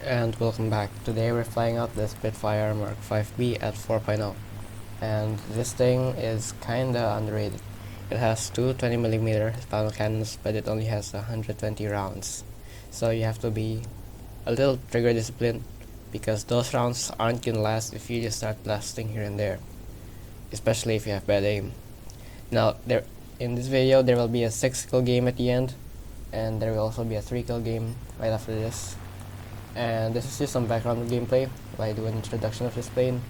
And welcome back. Today we're flying out the Spitfire Mark 5B at 4.0, and this thing is kinda underrated. It has two 20mm funnel cannons, but it only has 120 rounds, so you have to be a little trigger disciplined because those rounds aren't gonna last if you just start blasting here and there, especially if you have bad aim. Now, in this video there will be a 6 kill game at the end, and there will also be a 3 kill game right after this. And this is just some background gameplay while I do an introduction of this plane.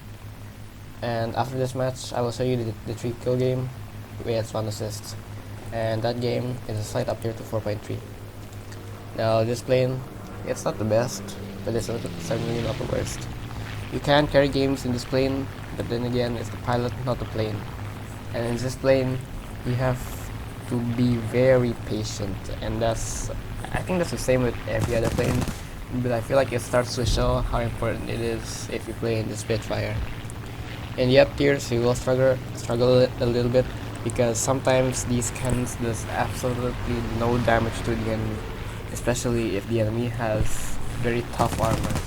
And after this match, I will show you the 3 kill game with 1 assist. And that game is a slight uptier to 4.3. Now this plane, it's not the best, but it's certainly not the worst. You can carry games in this plane, but then again, it's the pilot, not the plane. And in this plane, you have to be very patient, and I think that's the same with every other plane. But I feel like it starts to show how important it is if you play in the Spitfire. In the up tiers, you will struggle a little bit because sometimes these cannons does absolutely no damage to the enemy, especially if the enemy has very tough armor,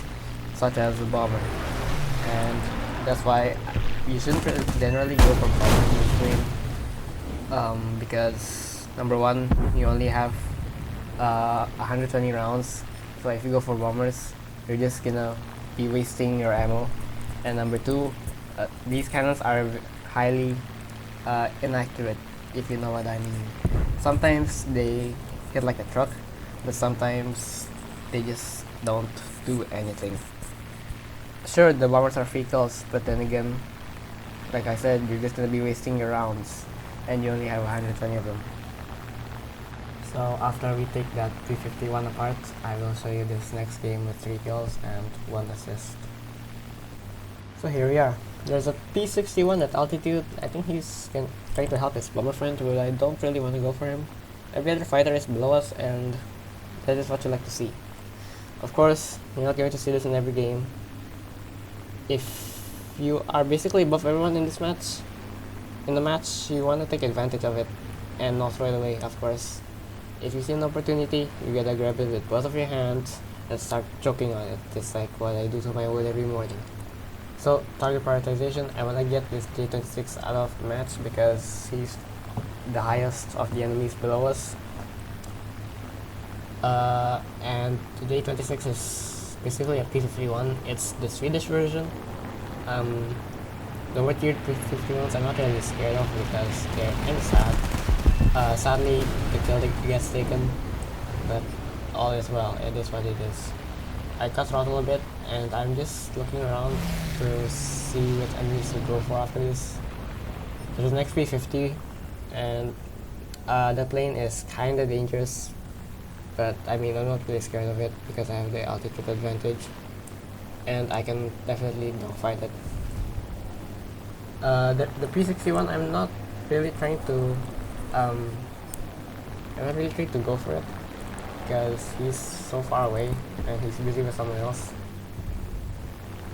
such as the bomber. And that's why you shouldn't generally go for bomber in this game, because number one, you only have 120 rounds. So if you go for bombers, you're just gonna be wasting your ammo. And number two, these cannons are highly inaccurate, if you know what I mean. Sometimes they hit like a truck, but sometimes they just don't do anything. Sure, the bombers are free kills, but then again, like I said, you're just gonna be wasting your rounds, and you only have 120 of them. So after we take that 351 apart, I will show you this next game with 3 kills and 1 assist. So here we are. There's a P61 at altitude. I think he's trying to help his bomber friend, but I don't really want to go for him. Every other fighter is below us, and that is what you like to see. Of course, you're not going to see this in every game. If you are basically above everyone in the match, you want to take advantage of it, and not throw it away, of course. If you see an opportunity, you gotta grab it with both of your hands and start choking on it, just like what I do to my wood every morning. So, target prioritization, I wanna get this J26 out of the match because he's the highest of the enemies below us. And the J26 is basically a P51. It's the Swedish version. The lower tiered P51s I'm not really scared of because they're kind of sad. Sadly, the kill gets taken, but all is well. It is what it is. I cut throttle a bit, and I'm just looking around to see what enemies to go for after this. There's an XP50, and the plane is kinda dangerous, but I mean, I'm not really scared of it because I have the altitude advantage, and I can definitely dogfight it. The P61, I'm not really trying to go for it because he's so far away and he's busy with someone else.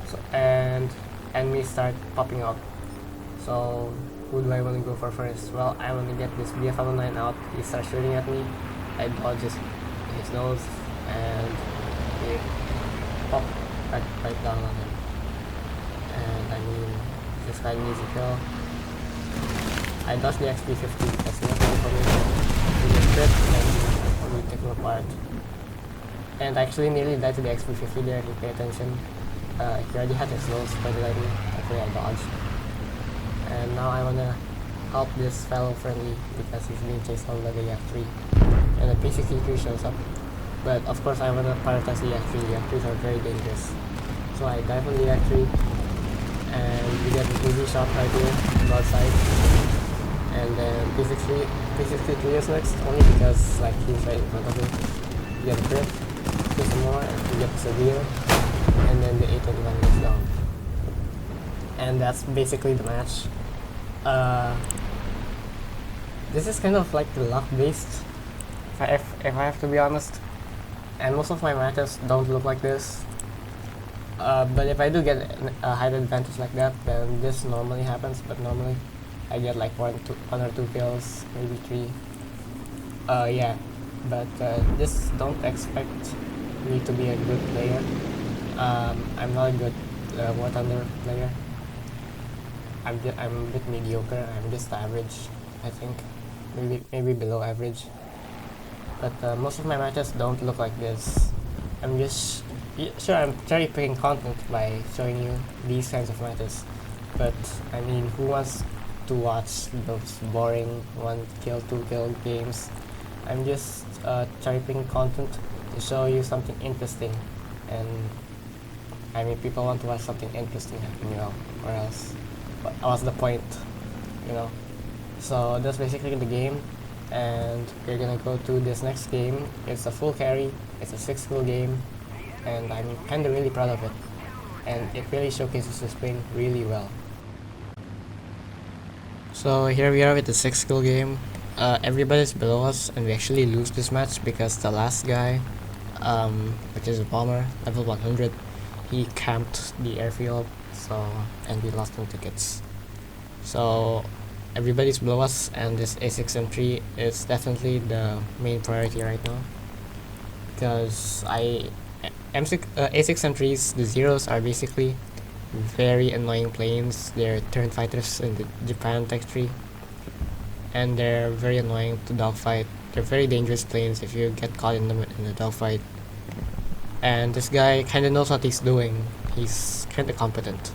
So, and enemies start popping up. So who do I want to go for first? Well, I want to get this BF-109 out. He starts shooting at me. I dodge his nose and he pop right down on him. And I mean, this guy needs a kill. I dodge the XP50, that's nothing for me. We get crit and we take him apart. And I actually nearly died to the XP50 there if you pay attention. He already had his nose quite lightly, actually I dodged. And now I wanna help this fellow friendly because he's being chased on by the Yak-3. And the P63 shows up. But of course I wanna prioritize the Yak-3. The Yak-3s are very dangerous. So I dive on the Yak-3 and we get this easy shot right here, broadside. And then P63 is next, only because like he's right in front of me. You get a crit, do some more, and you get the severe, and then the 821 gets down. And that's basically the match. This is kind of like the luck based, if I have to be honest. And most of my matches don't look like this. But if I do get a height advantage like that, then this normally happens. But normally I get like one or two kills, maybe 3. Yeah, but just don't expect me to be a good player. I'm not a good War Thunder player. I'm a bit mediocre. I'm just average, I think, maybe below average. But most of my matches don't look like this. I'm just sure I'm cherry picking content by showing you these kinds of matches. But I mean, who wants to watch those boring 1 kill, 2 kill games? I'm just cherry picking content to show you something interesting, and I mean, people want to watch something interesting, or else what's the point, you know? So that's basically the game, and we're gonna go to this next game. It's a full carry, it's a 6 skill game, and I'm kinda really proud of it, and it really showcases the spring really well. So here we are with the 6 skill game. Everybody's below us, and we actually lose this match because the last guy, which is a bomber, level 100, he camped the airfield, and we lost 2 tickets. So everybody's below us, and this A6 M3 is definitely the main priority right now, because A6 M3s, the zeros are basically very annoying planes. They're turret fighters in the Japan tech tree, and they're very annoying to dogfight. They're very dangerous planes if you get caught in the dogfight. And this guy kind of knows what he's doing. He's kind of competent.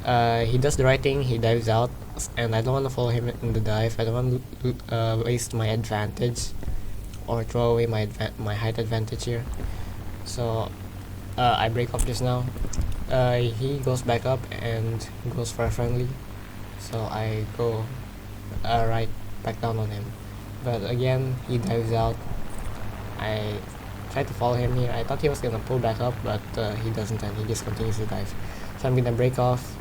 He does the right thing. He dives out, and I don't want to follow him in the dive. I don't want to waste my advantage or throw away my height advantage here. So I break off just now. He goes back up and goes for a friendly. So I go right back down on him. But again, he dives out. I tried to follow him here. I thought he was gonna pull back up, but he doesn't, and he just continues to dive. So I'm gonna break off,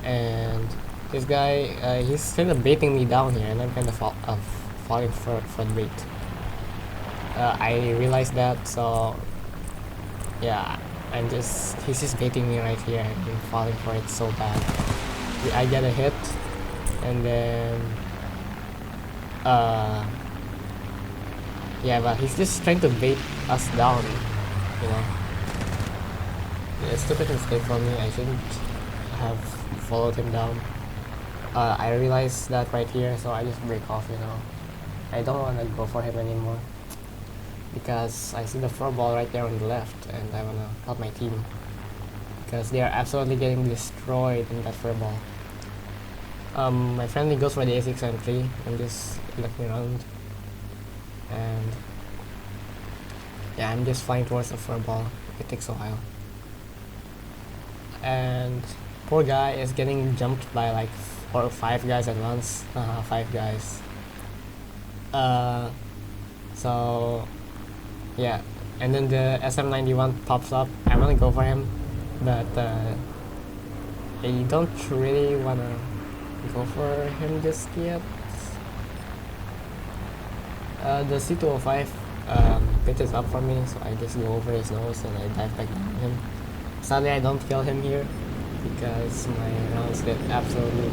and this guy, he's kind of baiting me down here, and I'm kind of falling for the bait. I realized that, so yeah, he's just baiting me right here, and I'm falling for it so bad. I get a hit, and then yeah, but he's just trying to bait us down, you know. Yeah, stupid mistake from me. I shouldn't have followed him down. I realized that right here, so I just break off, you know. I don't want to go for him anymore, because I see the 4 ball right there on the left, and I want to help my team, because they are absolutely getting destroyed in that 4 ball. My friendly goes for the A6 M3. I'm just looking around, and yeah, I'm just flying towards the 4 ball. It takes a while, and poor guy is getting jumped by like 4 or 5 guys at once. 5 guys. So yeah, and then the SM91 pops up. I want to go for him, but I don't really want to go for him just yet. The C205 pitches up for me, so I just go over his nose and I dive back down on him. Sadly, I don't kill him here because my rounds did absolutely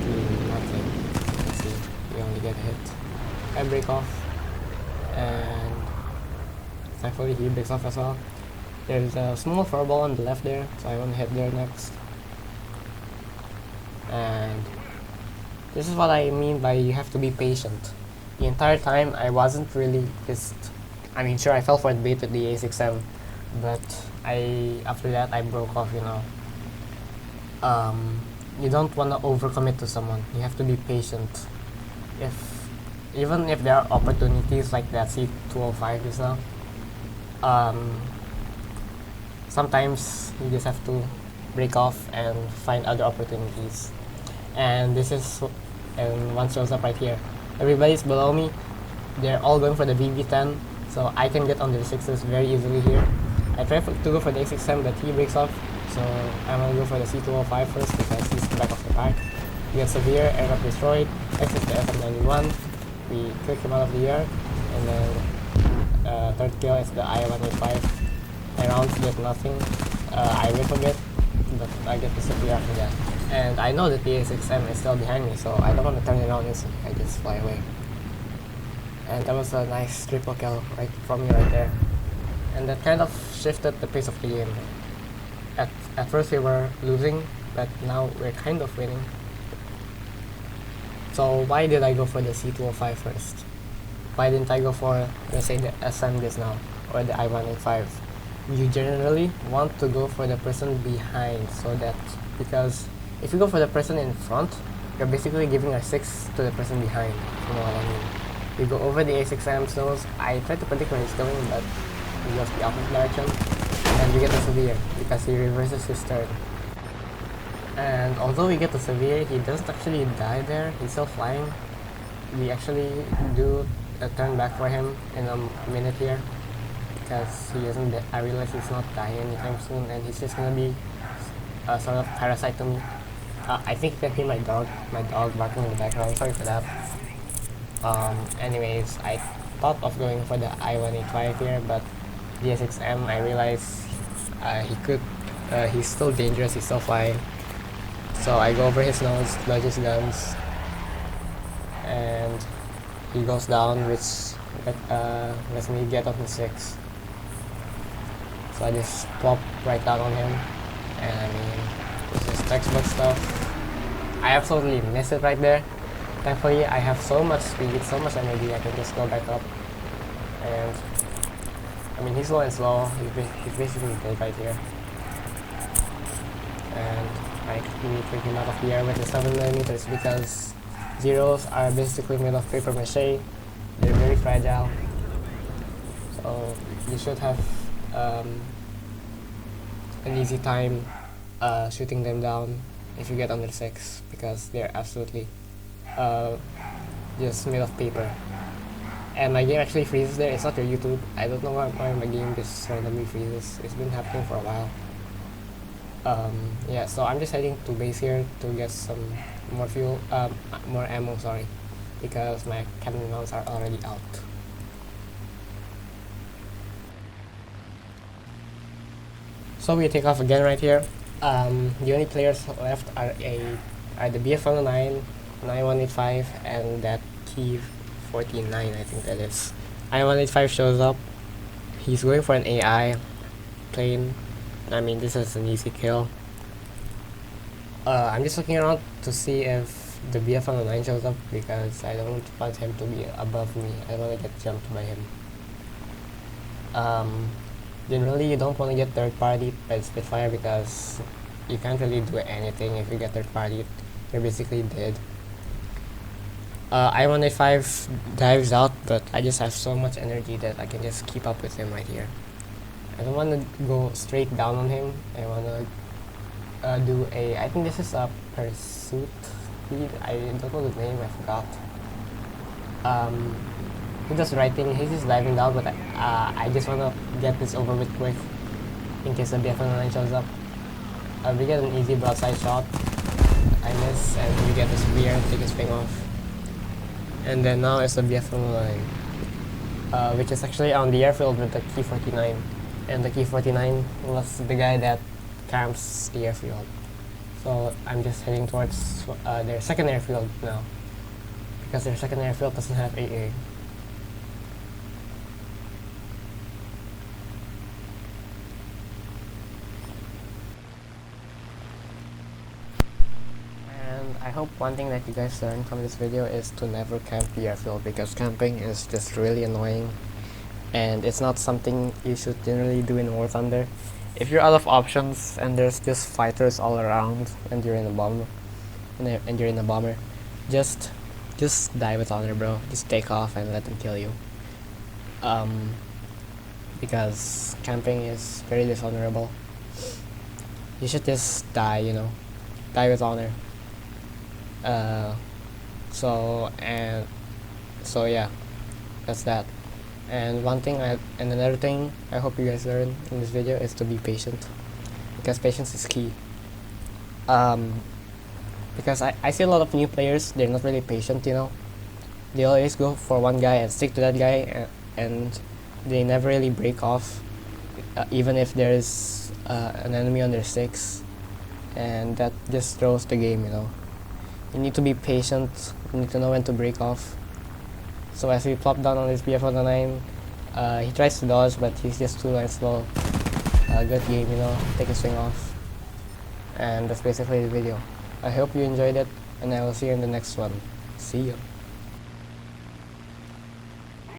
nothing. Let's see, we only get a hit. I break off, and thankfully he breaks off as well. There's a small 4 ball on the left there, so I want to hit there next. And this is what I mean by you have to be patient. The entire time I wasn't really I mean, sure, I fell for the bait with the A6M, but after that I broke off, you know. You don't want to overcommit to someone. You have to be patient. Even if there are opportunities like that C205 is now, sometimes you just have to break off and find other opportunities. And one shows up right here. Everybody's below me. They're all going for the VV10, so I can get on the 6s very easily here. I try to go for the A6M, but he breaks off, so I'm gonna go for the C205 first because he's the back of the pack. We get severe, aircraft destroyed, exit the FM91, we kick him out of the air, and then third kill is the I-185. My rounds did nothing. I whip a bit, but I get the severe after that. And I know that the A6M is still behind me, so I don't want to turn it around instantly. I just fly away. And that was a nice triple kill right from me right there. And that kind of shifted the pace of the game. at first we were losing, but now we're kind of winning. So why did I go for the C205 first? Why didn't I go for, let's say, the SM just now, or the I-185? You generally want to go for the person behind, so that, because if you go for the person in front, you're basically giving a 6 to the person behind, you know what I mean. You go over the A6M snows, I tried to predict where he's going, but he goes the opposite direction, and we get the severe, because he reverses his turn. And although we get the severe, he doesn't actually die there, he's still flying. We actually do a turn back for him in a minute here, because he isn't I realize he's not dying anytime soon, and he's just gonna be a sort of parasite to me. I think you can hear my dog barking in the background, sorry for that. Anyways, I thought of going for the I-185 here, but the A6M, I realized he's still dangerous, he's still flying. So I go over his nose, dodge his guns, and he goes down, which lets me get up to 6. So I just plop right down on him, and I mean, this is textbook stuff. I absolutely missed it right there. Thankfully, I have so much speed, so much energy, I can just go back up. And I mean, he's low and slow, he's basically dead right here. And I need to take him out of the air with the 7mm, because zeros are basically made of paper mache. They're very fragile. So you should have an easy time shooting them down if you get under 6, because they're absolutely just made of paper. And my game actually freezes there. It's not your YouTube. I don't know why my game just randomly freezes. It's been happening for a while. Yeah, so I'm just heading to base here to get some more fuel, more ammo, sorry, because my cannon rounds are already out. So we take off again right here. The only players left are the BF-109, 9185, and that Key 49, I think that is. I-185 shows up. He's going for an AI plane. I mean, this is an easy kill. I'm just looking around to see if the BF-109 shows up, because I don't want him to be above me. I don't want to get jumped by him. Generally, you don't want to get third party by Spitfire, because you can't really do anything if you get third party. You're basically dead. I-185 dives out, but I just have so much energy that I can just keep up with him right here. I don't want to go straight down on him. I want to do a, I think this is a pursuit speed. I don't know the name, I forgot. He's just writing, he's just diving down, but I just want to get this over with quick in case the BF-109 shows up. We get an easy broadside shot. I miss, and we get the spear, take his wing off. And then now it's the BF-109, which is actually on the airfield with the Key 49. And the Key 49 was the guy that camps the airfield. So I'm just heading towards their second airfield now, because their second airfield doesn't have AA. And I hope one thing that you guys learned from this video is to never camp the airfield, because camping is just really annoying. And it's not something you should generally do in War Thunder. If you're out of options and there's just fighters all around and you're in a bomber, just die with honor, bro. Just take off and let them kill you. Because camping is very dishonorable. You should just die, you know, die with honor. So yeah, that's that. And another thing I hope you guys learn in this video is to be patient, because patience is key. Because I see a lot of new players, they're not really patient, you know. They always go for one guy and stick to that guy, and they never really break off, even if there's an enemy on their 6, and that just throws the game, you know. You need to be patient, you need to know when to break off. So as we plop down on this BF-109, he tries to dodge, but he's just too slow. a good game, you know, take a swing off. And that's basically the video. I hope you enjoyed it, and I will see you in the next one. See you.